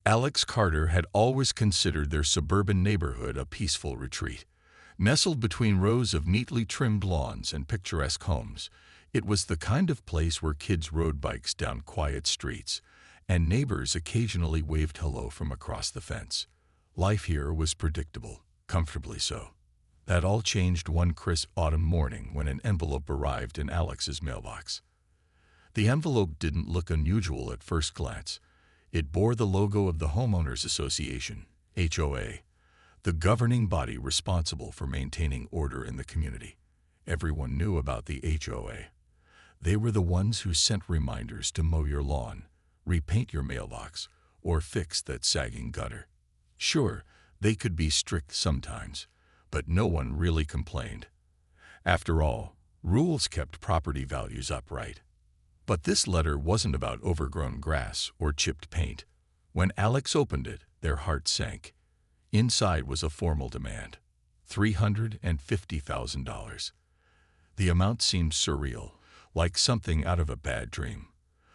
Alex Carter had always considered their suburban neighborhood a peaceful retreat. Nestled between rows of neatly trimmed lawns and picturesque homes, it was the kind of place where kids rode bikes down quiet streets, and neighbors occasionally waved hello from across the fence. Life here was predictable, comfortably so. That all changed one crisp autumn morning when an envelope arrived in Alex's mailbox. The envelope didn't look unusual at first glance. It bore the logo of the Homeowners Association, HOA, the governing body responsible for maintaining order in the community. Everyone knew about the HOA. They were the ones who sent reminders to mow your lawn, repaint your mailbox, or fix that sagging gutter. Sure, they could be strict sometimes, but no one really complained. After all, rules kept property values upright. But this letter wasn't about overgrown grass or chipped paint. When Alex opened it, their hearts sank. Inside was a formal demand, $350,000. The amount seemed surreal, like something out of a bad dream.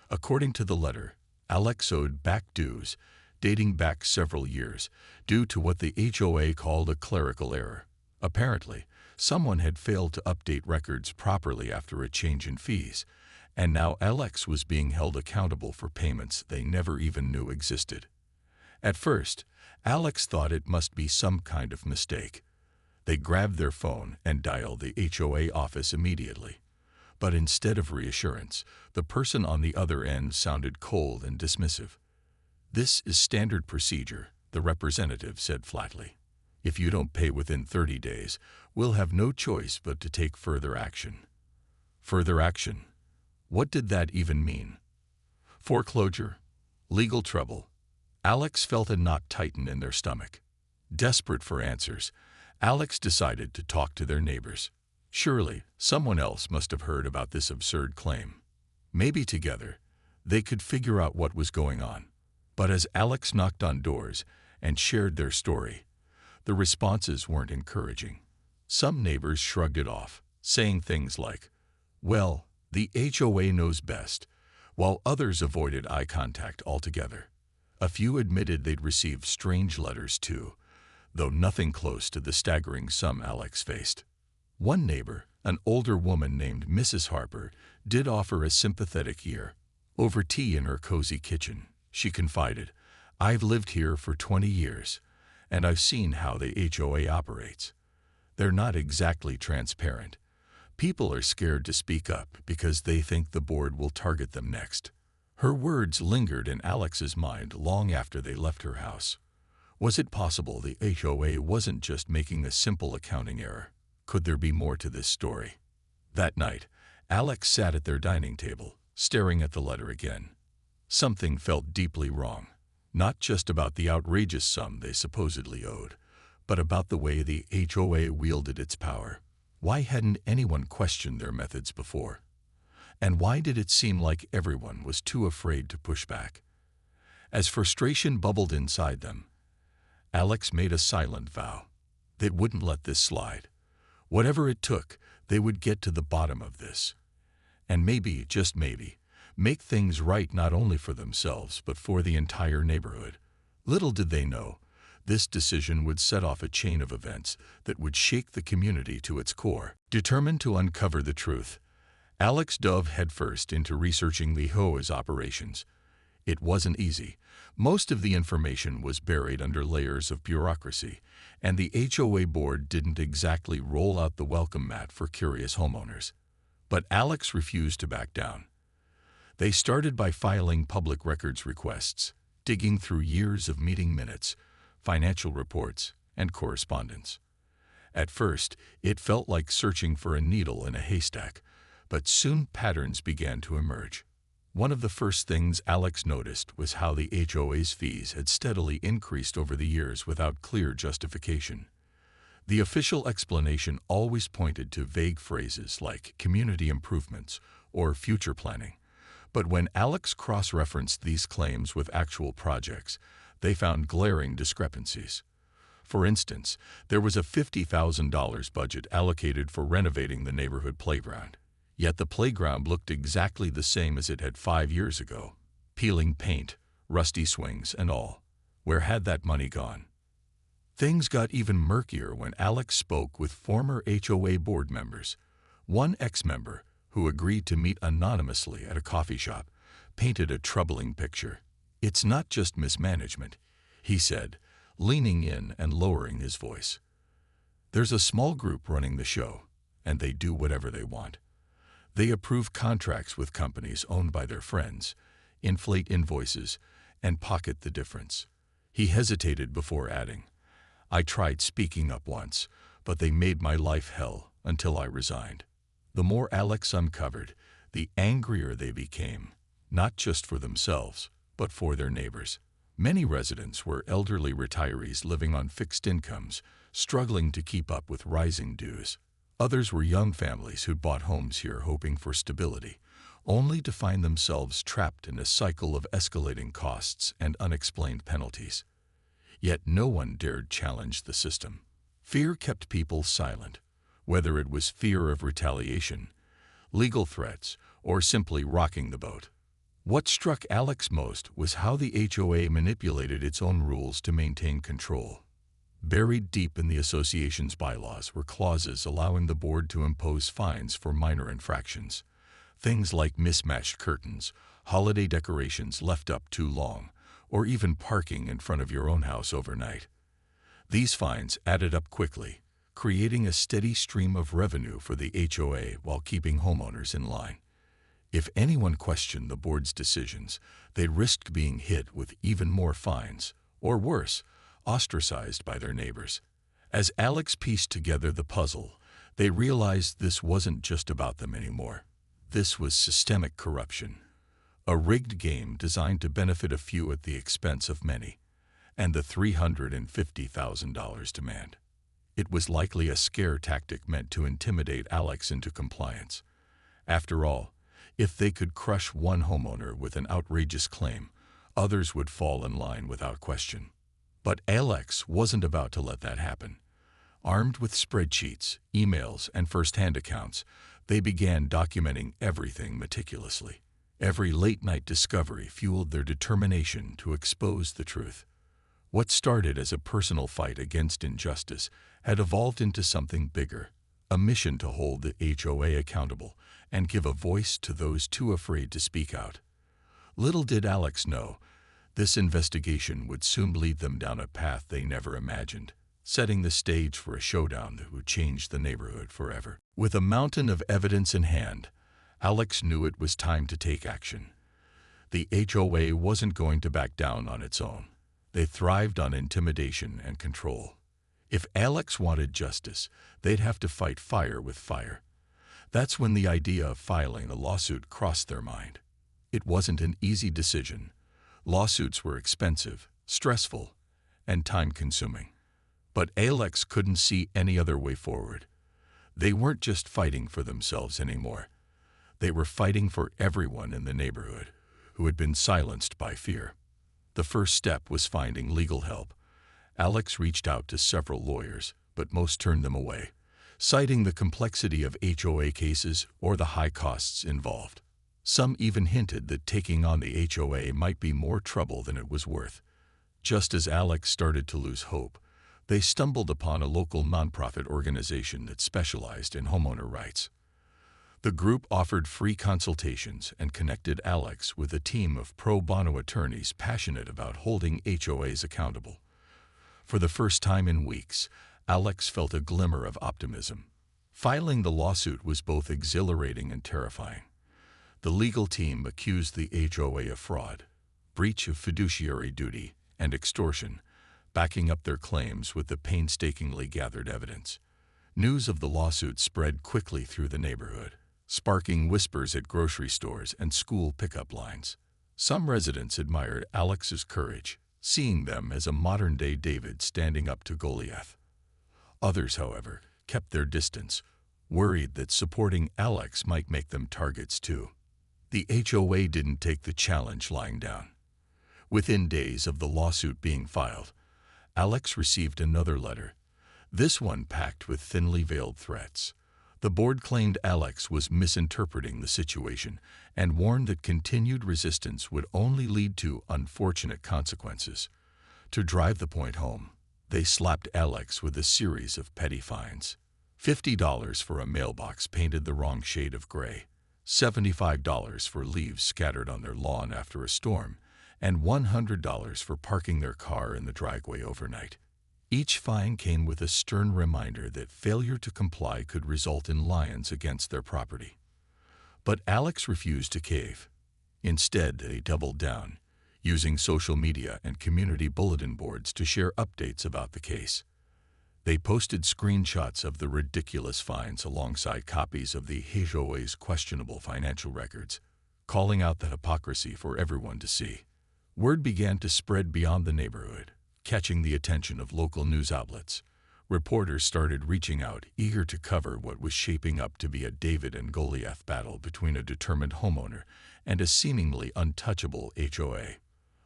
According to the letter, Alex owed back dues, dating back several years, due to what the HOA called a clerical error. Apparently, someone had failed to update records properly after a change in fees, and now Alex was being held accountable for payments they never even knew existed. At first, Alex thought it must be some kind of mistake. They grabbed their phone and dialed the HOA office immediately. But instead of reassurance, the person on the other end sounded cold and dismissive. "This is standard procedure," the representative said flatly. "If you don't pay within 30 days, we'll have no choice but to take further action." Further action? What did that even mean? Foreclosure? Legal trouble? Alex felt a knot tighten in their stomach. Desperate for answers, Alex decided to talk to their neighbors. Surely, someone else must have heard about this absurd claim. Maybe together, they could figure out what was going on. But as Alex knocked on doors and shared their story, the responses weren't encouraging. Some neighbors shrugged it off, saying things like, "Well, the HOA knows best," while others avoided eye contact altogether. A few admitted they'd received strange letters too, though nothing close to the staggering sum Alex faced. One neighbor, an older woman named Mrs. Harper, did offer a sympathetic ear. Over tea in her cozy kitchen, she confided, "I've lived here for 20 years, and I've seen how the HOA operates. They're not exactly transparent. People are scared to speak up because they think the board will target them next." Her words lingered in Alex's mind long after they left her house. Was it possible the HOA wasn't just making a simple accounting error? Could there be more to this story? That night, Alex sat at their dining table, staring at the letter again. Something felt deeply wrong, not just about the outrageous sum they supposedly owed, but about the way the HOA wielded its power. Why hadn't anyone questioned their methods before? And why did it seem like everyone was too afraid to push back? As frustration bubbled inside them, Alex made a silent vow. They wouldn't let this slide. Whatever it took, they would get to the bottom of this. And maybe, just maybe, make things right not only for themselves but for the entire neighborhood. Little did they know, this decision would set off a chain of events that would shake the community to its core. Determined to uncover the truth, Alex dove headfirst into researching the HOA's operations. It wasn't easy. Most of the information was buried under layers of bureaucracy, and the HOA board didn't exactly roll out the welcome mat for curious homeowners. But Alex refused to back down. They started by filing public records requests, digging through years of meeting minutes, financial reports, and correspondence. At first, it felt like searching for a needle in a haystack, but soon patterns began to emerge. One of the first things Alex noticed was how the HOA's fees had steadily increased over the years without clear justification. The official explanation always pointed to vague phrases like community improvements or future planning. But when Alex cross-referenced these claims with actual projects, they found glaring discrepancies. For instance, there was a $50,000 budget allocated for renovating the neighborhood playground. Yet the playground looked exactly the same as it had 5 years ago, peeling paint, rusty swings, and all. Where had that money gone? Things got even murkier when Alex spoke with former HOA board members. One ex-member, who agreed to meet anonymously at a coffee shop, painted a troubling picture. "It's not just mismanagement," he said, leaning in and lowering his voice. "There's a small group running the show, and they do whatever they want. They approve contracts with companies owned by their friends, inflate invoices, and pocket the difference." He hesitated before adding, "I tried speaking up once, but they made my life hell until I resigned." The more Alex uncovered, the angrier they became, not just for themselves, but for their neighbors. Many residents were elderly retirees living on fixed incomes, struggling to keep up with rising dues. Others were young families who'd bought homes here hoping for stability, only to find themselves trapped in a cycle of escalating costs and unexplained penalties. Yet no one dared challenge the system. Fear kept people silent, whether it was fear of retaliation, legal threats, or simply rocking the boat. What struck Alex most was how the HOA manipulated its own rules to maintain control. Buried deep in the association's bylaws were clauses allowing the board to impose fines for minor infractions. Things like mismatched curtains, holiday decorations left up too long, or even parking in front of your own house overnight. These fines added up quickly, creating a steady stream of revenue for the HOA while keeping homeowners in line. If anyone questioned the board's decisions, they risked being hit with even more fines, or worse, ostracized by their neighbors. As Alex pieced together the puzzle, they realized this wasn't just about them anymore. This was systemic corruption, a rigged game designed to benefit a few at the expense of many, and the $350,000 demand. It was likely a scare tactic meant to intimidate Alex into compliance. After all, if they could crush one homeowner with an outrageous claim, others would fall in line without question. But Alex wasn't about to let that happen. Armed with spreadsheets, emails, and first-hand accounts, they began documenting everything meticulously. Every late-night discovery fueled their determination to expose the truth. What started as a personal fight against injustice had evolved into something bigger, a mission to hold the HOA accountable and give a voice to those too afraid to speak out. Little did Alex know, this investigation would soon lead them down a path they never imagined, setting the stage for a showdown that would change the neighborhood forever. With a mountain of evidence in hand, Alex knew it was time to take action. The HOA wasn't going to back down on its own. They thrived on intimidation and control. If Alex wanted justice, they'd have to fight fire with fire. That's when the idea of filing a lawsuit crossed their mind. It wasn't an easy decision. Lawsuits were expensive, stressful, and time-consuming. But Alex couldn't see any other way forward. They weren't just fighting for themselves anymore. They were fighting for everyone in the neighborhood who had been silenced by fear. The first step was finding legal help. Alex reached out to several lawyers, but most turned them away, citing the complexity of HOA cases or the high costs involved. Some even hinted that taking on the HOA might be more trouble than it was worth. Just as Alex started to lose hope, they stumbled upon a local nonprofit organization that specialized in homeowner rights. The group offered free consultations and connected Alex with a team of pro bono attorneys passionate about holding HOAs accountable. For the first time in weeks, Alex felt a glimmer of optimism. Filing the lawsuit was both exhilarating and terrifying. The legal team accused the HOA of fraud, breach of fiduciary duty, and extortion, backing up their claims with the painstakingly gathered evidence. News of the lawsuit spread quickly through the neighborhood, sparking whispers at grocery stores and school pickup lines. Some residents admired Alex's courage, seeing them as a modern-day David standing up to Goliath. Others, however, kept their distance, worried that supporting Alex might make them targets too. The HOA didn't take the challenge lying down. Within days of the lawsuit being filed, Alex received another letter, this one packed with thinly veiled threats. The board claimed Alex was misinterpreting the situation and warned that continued resistance would only lead to unfortunate consequences. To drive the point home, they slapped Alex with a series of petty fines. $50 for a mailbox painted the wrong shade of gray, $75 for leaves scattered on their lawn after a storm, and $100 for parking their car in the driveway overnight. Each fine came with a stern reminder that failure to comply could result in liens against their property. But Alex refused to cave. Instead, they doubled down, using social media and community bulletin boards to share updates about the case. They posted screenshots of the ridiculous fines alongside copies of the HOA's questionable financial records, calling out the hypocrisy for everyone to see. Word began to spread beyond the neighborhood, catching the attention of local news outlets. Reporters started reaching out, eager to cover what was shaping up to be a David and Goliath battle between a determined homeowner and a seemingly untouchable HOA.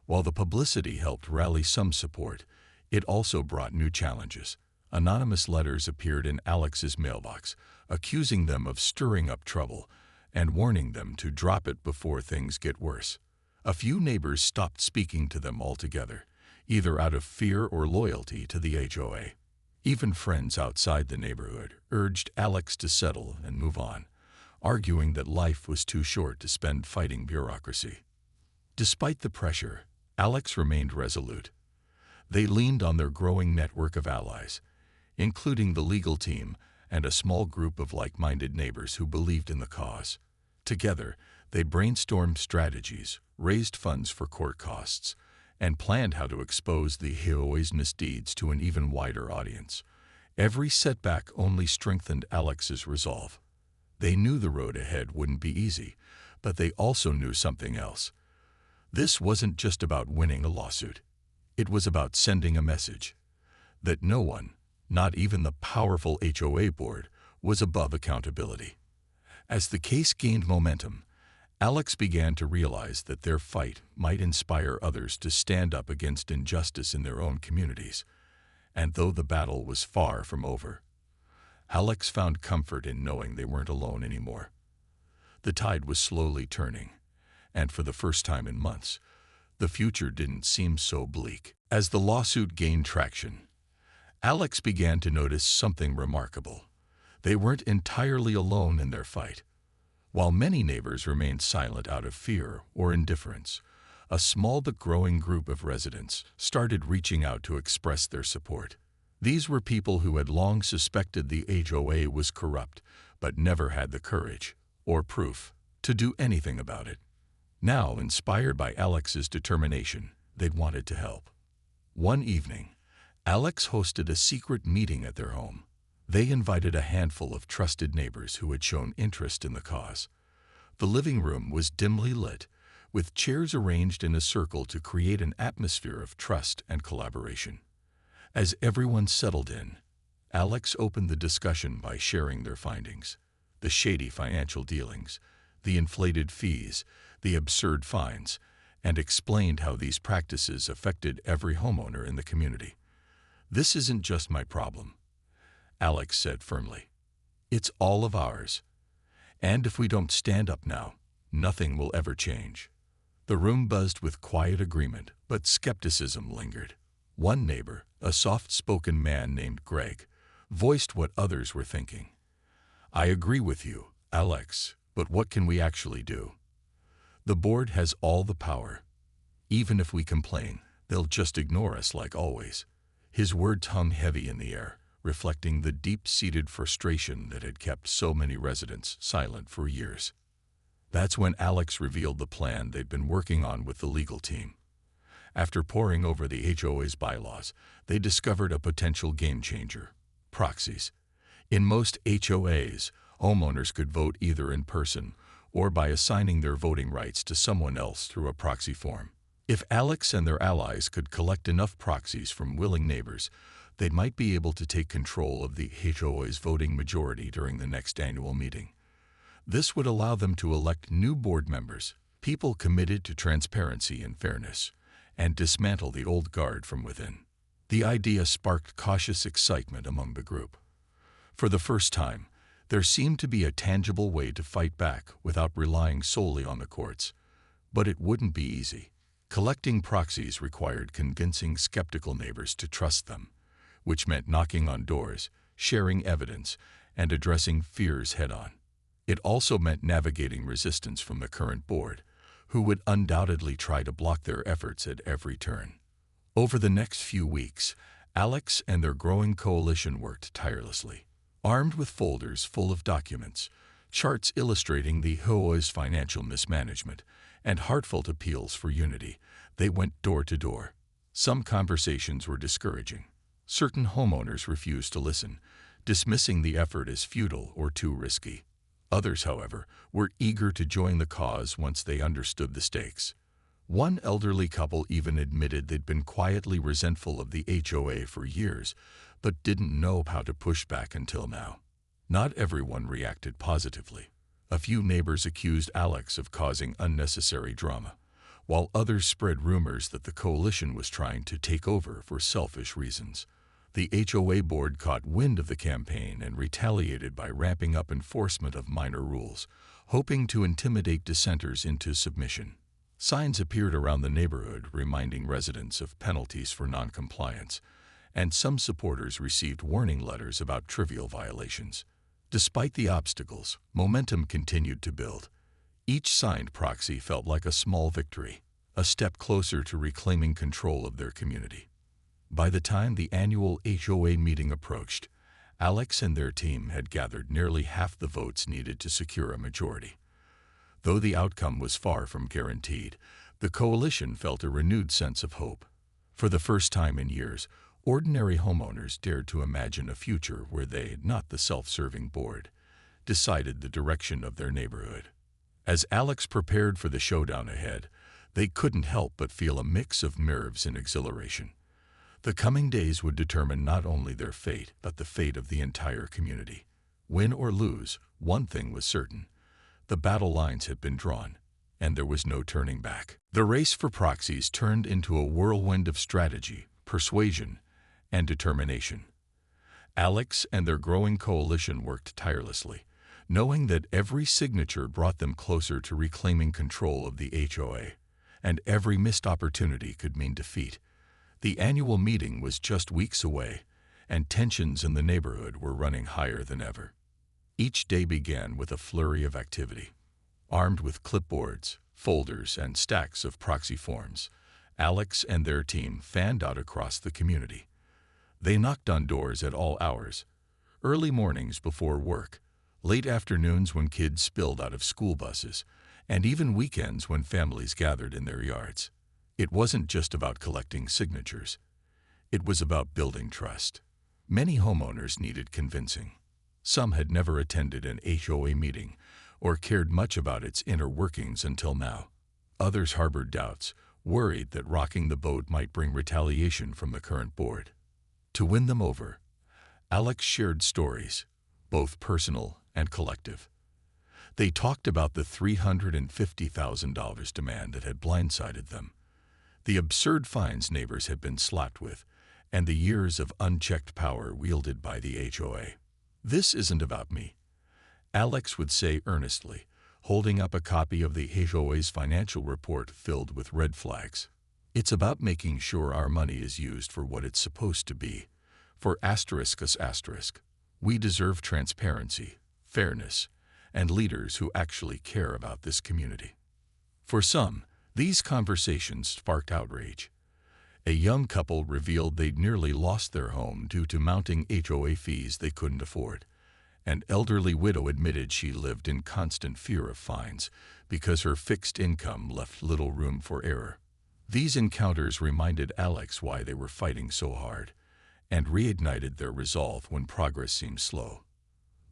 While the publicity helped rally some support, it also brought new challenges. Anonymous letters appeared in Alex's mailbox, accusing them of stirring up trouble and warning them to drop it before things get worse. A few neighbors stopped speaking to them altogether, either out of fear or loyalty to the HOA. Even friends outside the neighborhood urged Alex to settle and move on, arguing that life was too short to spend fighting bureaucracy. Despite the pressure, Alex remained resolute. They leaned on their growing network of allies, including the legal team and a small group of like-minded neighbors who believed in the cause. Together, they brainstormed strategies, raised funds for court costs, and planned how to expose the HOA's misdeeds to an even wider audience. Every setback only strengthened Alex's resolve. They knew the road ahead wouldn't be easy, but they also knew something else. This wasn't just about winning a lawsuit. It was about sending a message that no one, not even the powerful HOA board, was above accountability. As the case gained momentum, Alex began to realize that their fight might inspire others to stand up against injustice in their own communities. And though the battle was far from over, Alex found comfort in knowing they weren't alone anymore. The tide was slowly turning, and for the first time in months, the future didn't seem so bleak. As the lawsuit gained traction, Alex began to notice something remarkable. They weren't entirely alone in their fight. While many neighbors remained silent out of fear or indifference, a small but growing group of residents started reaching out to express their support. These were people who had long suspected the HOA was corrupt, but never had the courage or proof to do anything about it. Now, inspired by Alex's determination, they wanted to help. One evening, Alex hosted a secret meeting at their home. They invited a handful of trusted neighbors who had shown interest in the cause. The living room was dimly lit, with chairs arranged in a circle to create an atmosphere of trust and collaboration. As everyone settled in, Alex opened the discussion by sharing their findings: the shady financial dealings, the inflated fees, the absurd fines, and explained how these practices affected every homeowner in the community. "This isn't just my problem," Alex said firmly. "It's all of ours. And if we don't stand up now, nothing will ever change." The room buzzed with quiet agreement, but skepticism lingered. One neighbor, a soft-spoken man named Greg, voiced what others were thinking. "I agree with you, Alex, but what can we actually do? The board has all the power. Even if we complain, they'll just ignore us like always." His words hung heavy in the air, reflecting the deep-seated frustration that had kept so many residents silent for years. That's when Alex revealed the plan they'd been working on with the legal team. After poring over the HOA's bylaws, they discovered a potential game-changer: proxies. In most HOAs, homeowners could vote either in person or by assigning their voting rights to someone else through a proxy form. If Alex and their allies could collect enough proxies from willing neighbors, they might be able to take control of the HOA's voting majority during the next annual meeting. This would allow them to elect new board members, people committed to transparency and fairness, and dismantle the old guard from within. The idea sparked cautious excitement among the group. For the first time, there seemed to be a tangible way to fight back without relying solely on the courts. But it wouldn't be easy. Collecting proxies required convincing skeptical neighbors to trust them, which meant knocking on doors, sharing evidence, and addressing fears head-on. It also meant navigating resistance from the current board, who would undoubtedly try to block their efforts at every turn. Over the next few weeks, Alex and their growing coalition worked tirelessly. Armed with folders full of documents, charts illustrating the HOA's financial mismanagement, and heartfelt appeals for unity, they went door to door. Some conversations were discouraging. Certain homeowners refused to listen, dismissing the effort as futile or too risky. Others, however, were eager to join the cause once they understood the stakes. One elderly couple even admitted they'd been quietly resentful of the HOA for years, but didn't know how to push back until now. Not everyone reacted positively. A few neighbors accused Alex of causing unnecessary drama, while others spread rumors that the coalition was trying to take over for selfish reasons. The HOA board caught wind of the campaign and retaliated by ramping up enforcement of minor rules, hoping to intimidate dissenters into submission. Signs appeared around the neighborhood reminding residents of penalties for noncompliance, and some supporters received warning letters about trivial violations. Despite the obstacles, momentum continued to build. Each signed proxy felt like a small victory, a step closer to reclaiming control of their community. By the time the annual HOA meeting approached, Alex and their team had gathered nearly half the votes needed to secure a majority. Though the outcome was far from guaranteed, the coalition felt a renewed sense of hope. For the first time in years, ordinary homeowners dared to imagine a future where they, not the self-serving board, decided the direction of their neighborhood. As Alex prepared for the showdown ahead, they couldn't help but feel a mix of nerves and exhilaration. The coming days would determine not only their fate, but the fate of the entire community. Win or lose, one thing was certain. The battle lines had been drawn, and there was no turning back. The race for proxies turned into a whirlwind of strategy, persuasion, and determination. Alex and their growing coalition worked tirelessly, knowing that every signature brought them closer to reclaiming control of the HOA, and every missed opportunity could mean defeat. The annual meeting was just weeks away, and tensions in the neighborhood were running higher than ever. Each day began with a flurry of activity. Armed with clipboards, folders, and stacks of proxy forms, Alex and their team fanned out across the community. They knocked on doors at all hours, early mornings before work, late afternoons when kids spilled out of school buses, and even weekends when families gathered in their yards. It wasn't just about collecting signatures. It was about building trust. Many homeowners needed convincing. Some had never attended an HOA meeting or cared much about its inner workings until now. Others harbored doubts, worried that rocking the boat might bring retaliation from the current board. To win them over, Alex shared stories, both personal and collective. They talked about the $350,000 demand that had blindsided them, the absurd fines neighbors had been slapped with, and the years of unchecked power wielded by the HOA. "This isn't about me," Alex would say earnestly, holding up a copy of the HOA's financial report filled with red flags. "It's about making sure our money is used for what it's supposed to be, for asterisk. We deserve transparency, fairness, and leaders who actually care about this community." For some, these conversations sparked outrage. A young couple revealed they'd nearly lost their home due to mounting HOA fees they couldn't afford. An elderly widow admitted she lived in constant fear of fines because her fixed income left little room for error. These encounters reminded Alex why they were fighting so hard, and reignited their resolve when progress seemed slow.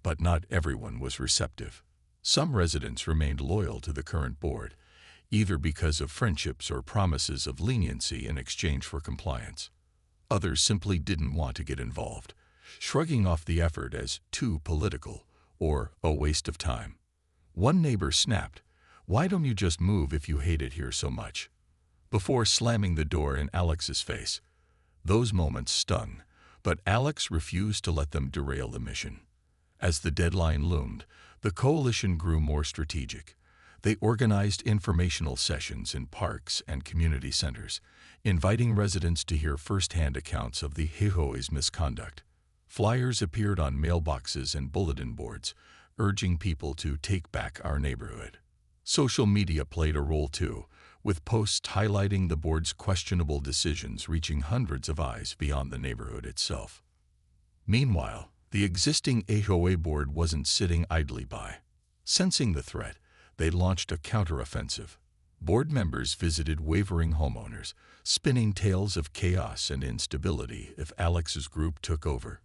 But not everyone was receptive. Some residents remained loyal to the current board, either because of friendships or promises of leniency in exchange for compliance. Others simply didn't want to get involved, shrugging off the effort as too political or a waste of time. One neighbor snapped, "Why don't you just move if you hate it here so much?" before slamming the door in Alex's face. Those moments stung, but Alex refused to let them derail the mission. As the deadline loomed, the coalition grew more strategic. They organized informational sessions in parks and community centers, inviting residents to hear firsthand accounts of the HOA's misconduct. Flyers appeared on mailboxes and bulletin boards, urging people to take back our neighborhood. Social media played a role too, with posts highlighting the board's questionable decisions reaching hundreds of eyes beyond the neighborhood itself. Meanwhile, the existing HOA board wasn't sitting idly by. Sensing the threat, they launched a counteroffensive. Board members visited wavering homeowners, spinning tales of chaos and instability if Alex's group took over.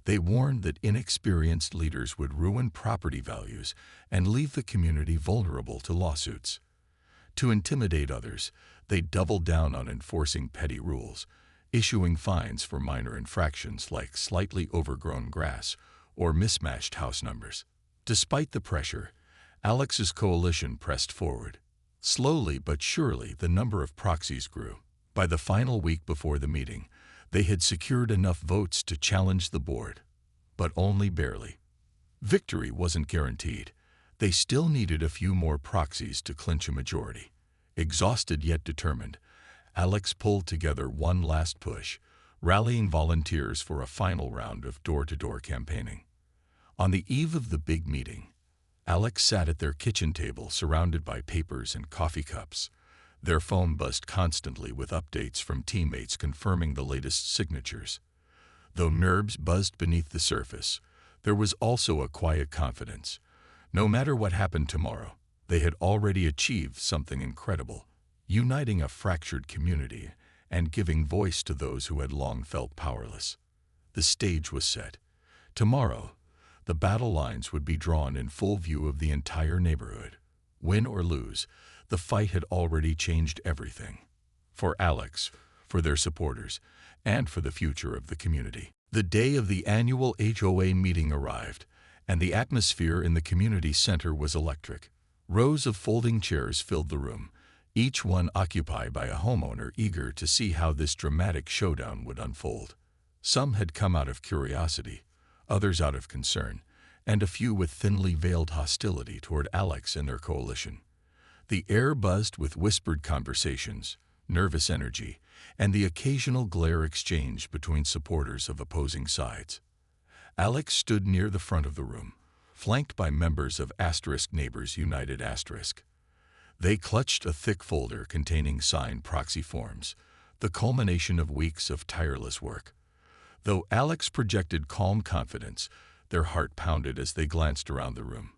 They warned that inexperienced leaders would ruin property values and leave the community vulnerable to lawsuits. To intimidate others, they doubled down on enforcing petty rules, issuing fines for minor infractions like slightly overgrown grass or mismatched house numbers. Despite the pressure, Alex's coalition pressed forward. Slowly but surely, the number of proxies grew. By the final week before the meeting, they had secured enough votes to challenge the board, but only barely. Victory wasn't guaranteed. They still needed a few more proxies to clinch a majority. Exhausted yet determined, Alex pulled together one last push, rallying volunteers for a final round of door-to-door campaigning. On the eve of the big meeting, Alex sat at their kitchen table surrounded by papers and coffee cups. Their phone buzzed constantly with updates from teammates confirming the latest signatures. Though nerves buzzed beneath the surface, there was also a quiet confidence. No matter what happened tomorrow, they had already achieved something incredible, uniting a fractured community and giving voice to those who had long felt powerless. The stage was set. Tomorrow, the battle lines would be drawn in full view of the entire neighborhood. Win or lose, the fight had already changed everything. For Alex, for their supporters, and for the future of the community. The day of the annual HOA meeting arrived, and the atmosphere in the community center was electric. Rows of folding chairs filled the room, each one occupied by a homeowner eager to see how this dramatic showdown would unfold. Some had come out of curiosity, others out of concern, and a few with thinly veiled hostility toward Alex and their coalition. The air buzzed with whispered conversations, nervous energy, and the occasional glare exchanged between supporters of opposing sides. Alex stood near the front of the room, flanked by members of *Neighbors United*. They clutched a thick folder containing signed proxy forms, the culmination of weeks of tireless work. Though Alex projected calm confidence, their heart pounded as they glanced around the room.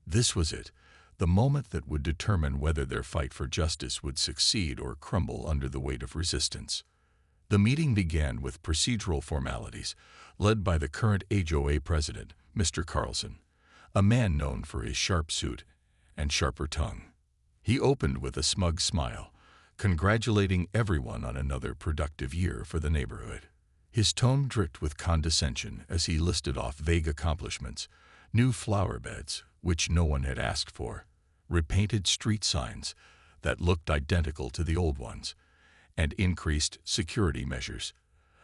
This was it, the moment that would determine whether their fight for justice would succeed or crumble under the weight of resistance. The meeting began with procedural formalities, led by the current HOA president, Mr. Carlson, a man known for his sharp suit and sharper tongue. He opened with a smug smile, congratulating everyone on another productive year for the neighborhood. His tone dripped with condescension as he listed off vague accomplishments, new flower beds, which no one had asked for, repainted street signs that looked identical to the old ones, and increased security measures,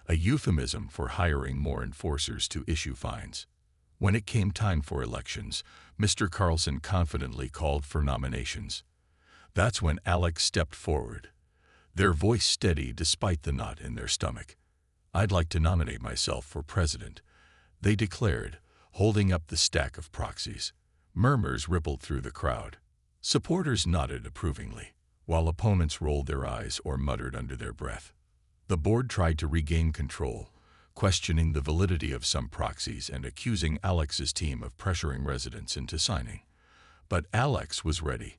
a euphemism for hiring more enforcers to issue fines. When it came time for elections, Mr. Carlson confidently called for nominations. That's when Alex stepped forward, their voice steady despite the knot in their stomach. "I'd like to nominate myself for president," they declared, holding up the stack of proxies. Murmurs rippled through the crowd. Supporters nodded approvingly, while opponents rolled their eyes or muttered under their breath. The board tried to regain control, questioning the validity of some proxies and accusing Alex's team of pressuring residents into signing. But Alex was ready.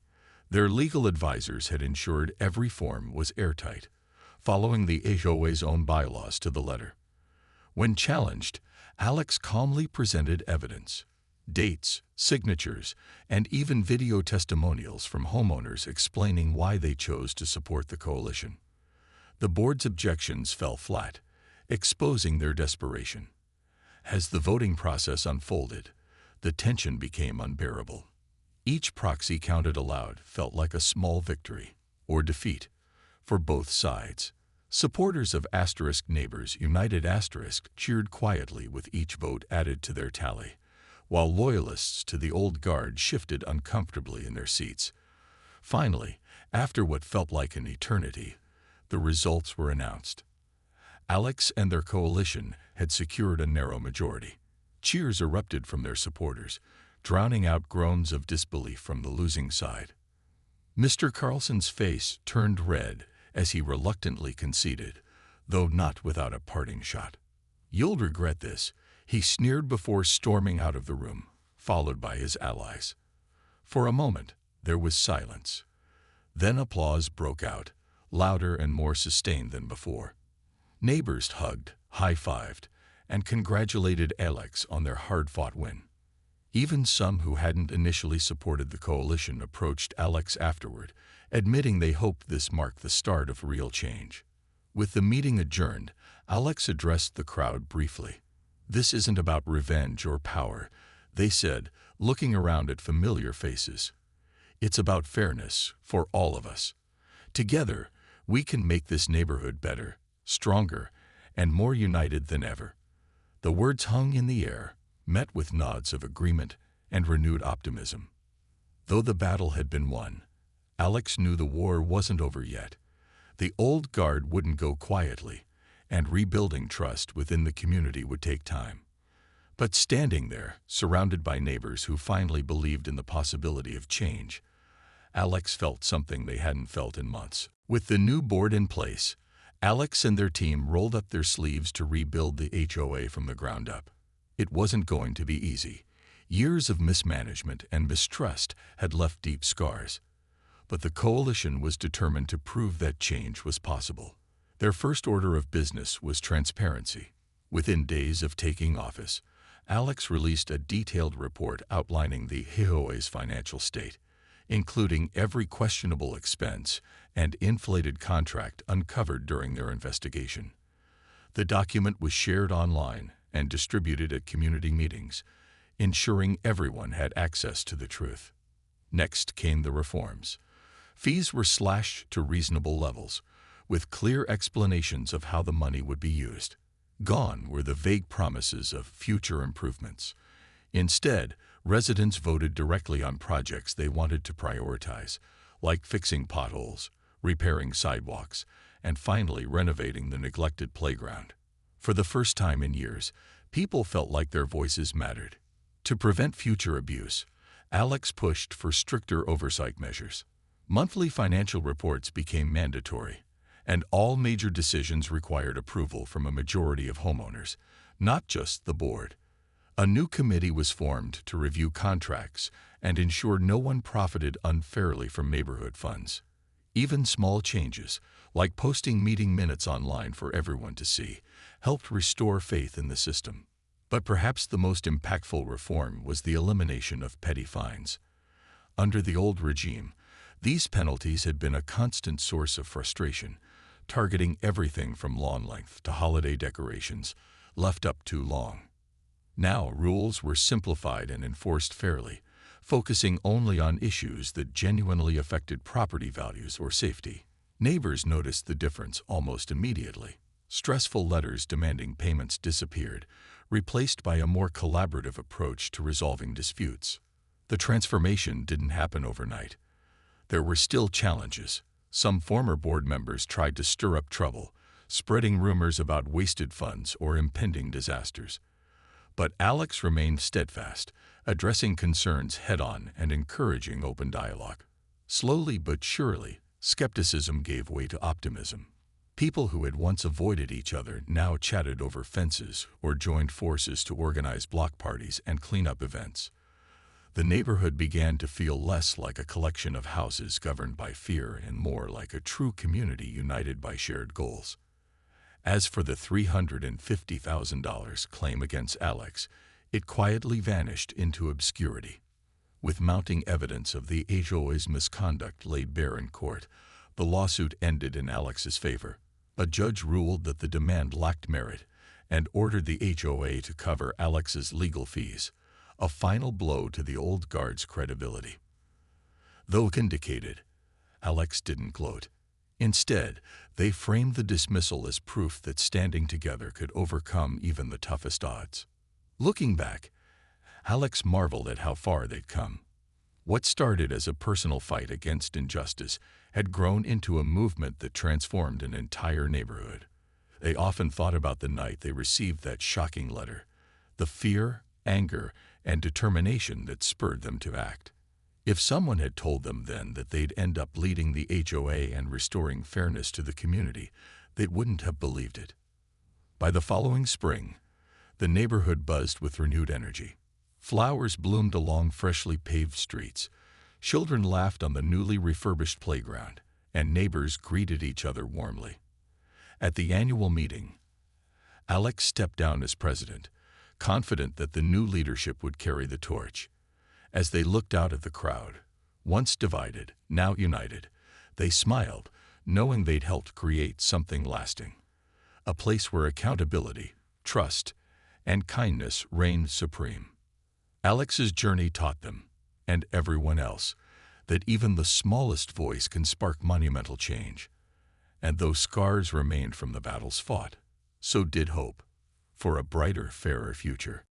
Their legal advisors had ensured every form was airtight, following the HOA's own bylaws to the letter. When challenged, Alex calmly presented evidence, dates, signatures, and even video testimonials from homeowners explaining why they chose to support the coalition. The board's objections fell flat, exposing their desperation. As the voting process unfolded, the tension became unbearable. Each proxy counted aloud felt like a small victory, or defeat, for both sides. Supporters of *Neighbors United* cheered quietly with each vote added to their tally, while loyalists to the old guard shifted uncomfortably in their seats. Finally, after what felt like an eternity, the results were announced. Alex and their coalition had secured a narrow majority. Cheers erupted from their supporters, drowning out groans of disbelief from the losing side. Mr. Carlson's face turned red as he reluctantly conceded, though not without a parting shot. "You'll regret this," he sneered before storming out of the room, followed by his allies. For a moment, there was silence. Then applause broke out, louder and more sustained than before. Neighbors hugged, high-fived, and congratulated Alex on their hard-fought win. Even some who hadn't initially supported the coalition approached Alex afterward, admitting they hoped this marked the start of real change. With the meeting adjourned, Alex addressed the crowd briefly. "This isn't about revenge or power," they said, looking around at familiar faces. "It's about fairness for all of us. Together, we can make this neighborhood better, stronger, and more united than ever." The words hung in the air, met with nods of agreement and renewed optimism. Though the battle had been won, Alex knew the war wasn't over yet. The old guard wouldn't go quietly, and rebuilding trust within the community would take time. But standing there, surrounded by neighbors who finally believed in the possibility of change, Alex felt something they hadn't felt in months. With the new board in place, Alex and their team rolled up their sleeves to rebuild the HOA from the ground up. It wasn't going to be easy. Years of mismanagement and mistrust had left deep scars. But the coalition was determined to prove that change was possible. Their first order of business was transparency. Within days of taking office, Alex released a detailed report outlining the HOA's financial state, including every questionable expense and inflated contract uncovered during their investigation. The document was shared online and distributed at community meetings, ensuring everyone had access to the truth. Next came the reforms. Fees were slashed to reasonable levels, with clear explanations of how the money would be used. Gone were the vague promises of future improvements. Instead, residents voted directly on projects they wanted to prioritize, like fixing potholes, repairing sidewalks, and finally renovating the neglected playground. For the first time in years, people felt like their voices mattered. To prevent future abuse, Alex pushed for stricter oversight measures. Monthly financial reports became mandatory, and all major decisions required approval from a majority of homeowners, not just the board. A new committee was formed to review contracts and ensure no one profited unfairly from neighborhood funds. Even small changes, like posting meeting minutes online for everyone to see, helped restore faith in the system. But perhaps the most impactful reform was the elimination of petty fines. Under the old regime, these penalties had been a constant source of frustration, targeting everything from lawn length to holiday decorations left up too long. Now rules were simplified and enforced fairly, focusing only on issues that genuinely affected property values or safety. Neighbors noticed the difference almost immediately. Stressful letters demanding payments disappeared, replaced by a more collaborative approach to resolving disputes. The transformation didn't happen overnight. There were still challenges. Some former board members tried to stir up trouble, spreading rumors about wasted funds or impending disasters. But Alex remained steadfast, addressing concerns head-on and encouraging open dialogue. Slowly but surely, skepticism gave way to optimism. People who had once avoided each other now chatted over fences or joined forces to organize block parties and cleanup events. The neighborhood began to feel less like a collection of houses governed by fear and more like a true community united by shared goals. As for the $350,000 claim against Alex, it quietly vanished into obscurity. With mounting evidence of the HOA's misconduct laid bare in court, the lawsuit ended in Alex's favor. A judge ruled that the demand lacked merit and ordered the HOA to cover Alex's legal fees, a final blow to the old guard's credibility. Though vindicated, Alex didn't gloat. Instead, they framed the dismissal as proof that standing together could overcome even the toughest odds. Looking back, Alex marveled at how far they'd come. What started as a personal fight against injustice had grown into a movement that transformed an entire neighborhood. They often thought about the night they received that shocking letter, the fear, anger, and determination that spurred them to act. If someone had told them then that they'd end up leading the HOA and restoring fairness to the community, they wouldn't have believed it. By the following spring, the neighborhood buzzed with renewed energy. Flowers bloomed along freshly paved streets, children laughed on the newly refurbished playground, and neighbors greeted each other warmly. At the annual meeting, Alex stepped down as president, confident that the new leadership would carry the torch. As they looked out at the crowd, once divided, now united, they smiled, knowing they'd helped create something lasting. A place where accountability, trust, and kindness reigned supreme. Alex's journey taught them, and everyone else, that even the smallest voice can spark monumental change. And though scars remained from the battles fought, so did hope for a brighter, fairer future.